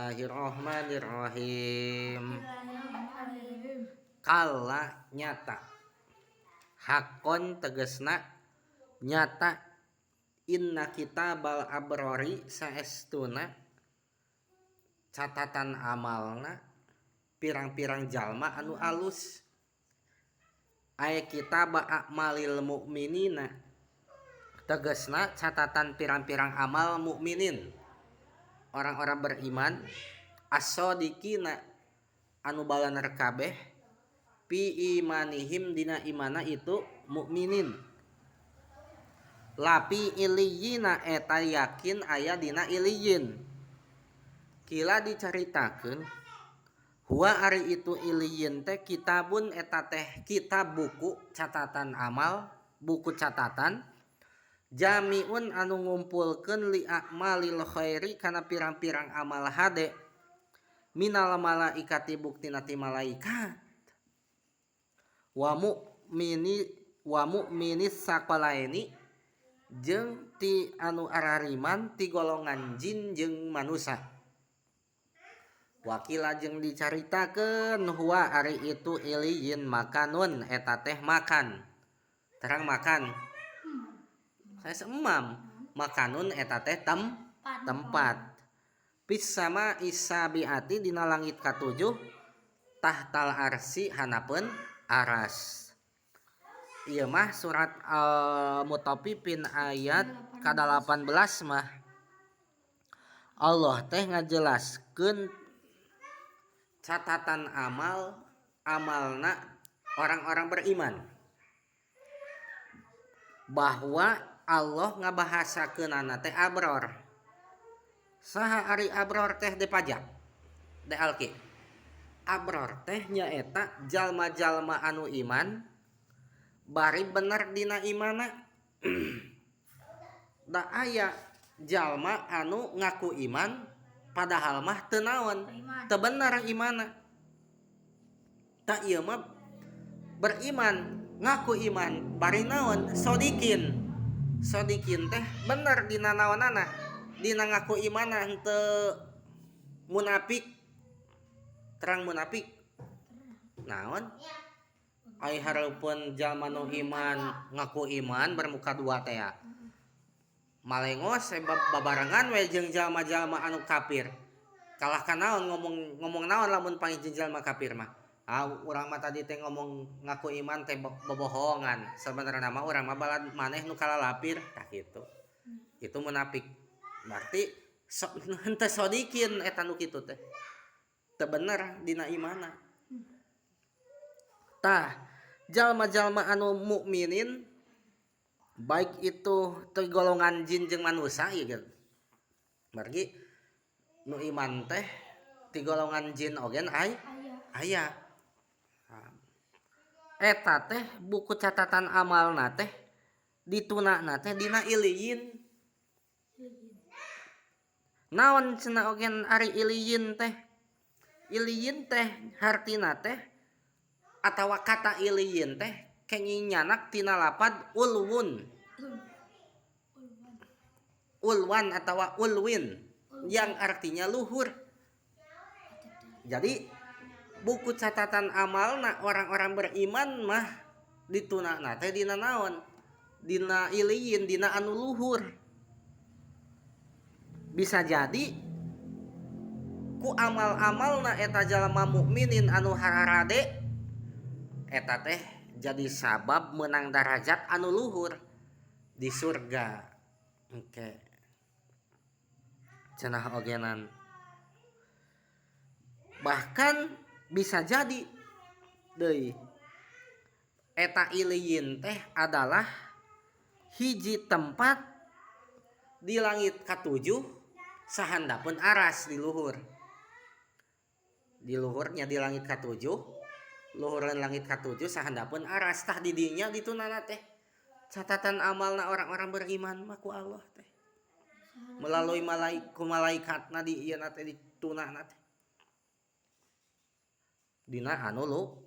Bismillahirrahmanirrahim. Bismillahirrahmanirrahim. Kala nyata, hakon tegesna nyata, inna kitabal abrori saestuna catatan amalna pirang-pirang jalma anu alus. Aya kitaba a'malil mu'minina, tegesna catatan pirang-pirang amal mukminin, orang-orang beriman, as-shodiqina anu balanar kabeh, fi imanihim dina imana itu mukminin, lapi iliyina eta yakin aya dina iliyin. Kila dicaritakeun huwa ari itu iliyin teh kitabun eta teh kitab buku catatan amal, buku catatan, jamiun anu ngumpulkeun li a'malil khairi kana pirang-pirang amal hade, minal malaikati buktina ti malaikat, wa mu'minis saqalaini jeung ti anu arariman ti golongan jin jeung manusia. Wakila jeung dicaritakeun huwa ari itu iliyin makanun eta teh makan, terang makan saya seemam, makanun eta teh tempat, pis sama isabiati dina langit katujuh, tahtal arsi hanapeun aras. Ieu mah surat Al-Mutaffifin ayat ka-18 mah Allah teh ngajelaskeun catatan amalna orang-orang beriman, bahwa Allah ngabahasakeunana teh abror. Saha ari abror teh de pajak de alki. Abror teh nyaeta jalma-jalma anu iman bari bener dina imana. Da aya jalma anu ngaku iman padahal mah teu naon, teu bener imana. Ta ieu mah beriman, ngaku iman bari naon, sodikin. Sodikin teh bener dina naonana, dina ngaku imana henteu munafik. Terang munafik naon? Ai hareupeun jalma nu iman ngaku iman bermuka dua teh ya. Malengos babarengan we jeung jalma-jalma anu kafir. Kalah ka naon ngomong naon lamun pangijin jalma kafir mah. Urang mah tadi teh ngomong ngaku iman teh bobohongan. Sebenarnya mah urang mah balad maneh nu kalalapir tah kitu. Itu munafik. Berarti henteu sodikin eta nu kitu teh. Teu bener dina imana. Tah, jalma-jalma anu mukminin baik itu teu golongan jin jeung manusia ieu gitu. Margi nu iman teh ti golongan jin ogen aya. Eta teh buku catatan amalna teh ditunana teh dina iliyin. Naon cenah ogen ari iliyin teh? Iliyin teh hartina teh atawa kata iliyin teh kenginyanak tina lapad ulwun. Ulwan atawa ulwin yang artinya luhur. Jadi buku catatan amalna orang-orang beriman mah ditunana teh dina naon? Dina iliyin, dina anu luhur. Bisa jadi ku amal-amalna eta jalma mukminin anu hararade eta teh jadi sabab menang darajat anu luhur di surga. Oke. Cenah ogenan. Bahkan bisa jadi deui eta iliyin teh adalah hiji tempat di langit katujuh sahandapun aras di luhur. Di luhurnya di langit katujuh, luhureun langit katujuh sahandapun aras, tah di dinya ditunana teh catatan amalna orang-orang beriman mah ku Allah teh. Melalui malaikatna di ieu teh ditunana teh. Dina anu